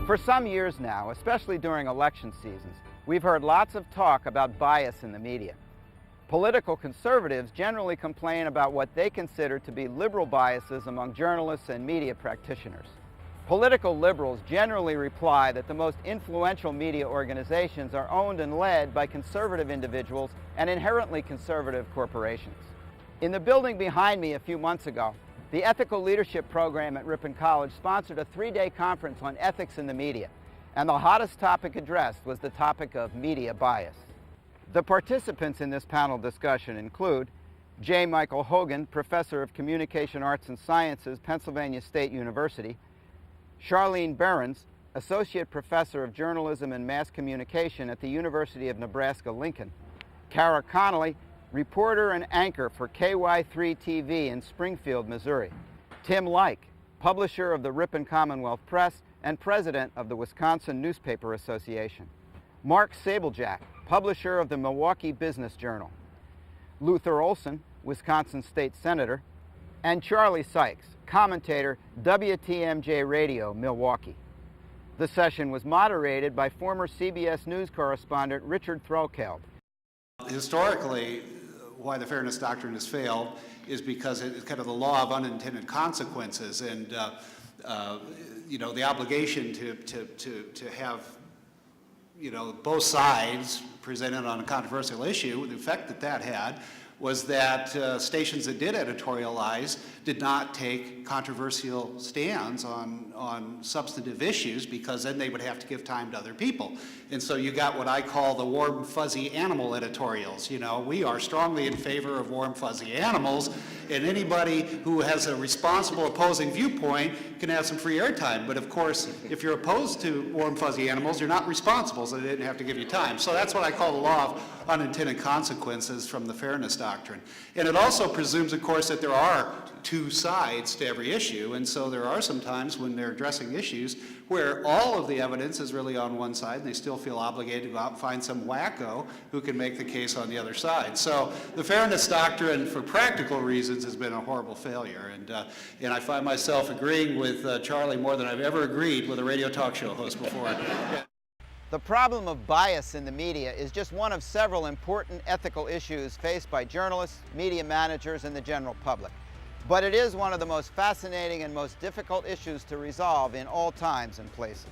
For some years now, especially during election seasons, we've heard lots of talk about bias in the media. Political conservatives generally complain about what they consider to be liberal biases among journalists and media practitioners. Political liberals generally reply that the most influential media organizations are owned and led by conservative individuals and inherently conservative corporations. In the building behind me a few months ago, the Ethical Leadership Program at Ripon College sponsored a 3-day conference on ethics in the media, and the hottest topic addressed was the topic of media bias. The participants in this panel discussion include J. Michael Hogan, Professor of Communication Arts and Sciences, Pennsylvania State University; Charlene Behrens, Associate Professor of Journalism and Mass Communication at the University of Nebraska-Lincoln; Kara Connolly, reporter and anchor for KY3 TV in Springfield, Missouri; Tim Like, publisher of the Ripon Commonwealth Press and president of the Wisconsin Newspaper Association; Mark Sablejack, publisher of the Milwaukee Business Journal; Luther Olson, Wisconsin State Senator; and Charlie Sykes, commentator, WTMJ Radio, Milwaukee. The session was moderated by former CBS News correspondent Richard Threlkeld. Historically, why the fairness doctrine has failed is because it's kind of the law of unintended consequences, and the obligation to have both sides presented on a controversial issue. The effect that had was that stations that did editorialize did not take controversial stands on substantive issues, because then they would have to give time to other people. And so you got what I call the warm, fuzzy animal editorials. We are strongly in favor of warm, fuzzy animals, and anybody who has a responsible opposing viewpoint can have some free airtime. But of course, if you're opposed to warm, fuzzy animals, you're not responsible, so they didn't have to give you time. So that's what I call the law of unintended consequences from the fairness doctrine. And it also presumes, of course, that there are two sides to every issue, and so there are some times when they're addressing issues where all of the evidence is really on one side, and they still feel obligated to go out and find some wacko who can make the case on the other side. So the fairness doctrine, for practical reasons, has been a horrible failure, and I find myself agreeing with Charlie more than I've ever agreed with a radio talk show host before. The problem of bias in the media is just one of several important ethical issues faced by journalists, media managers, and the general public. But it is one of the most fascinating and most difficult issues to resolve in all times and places.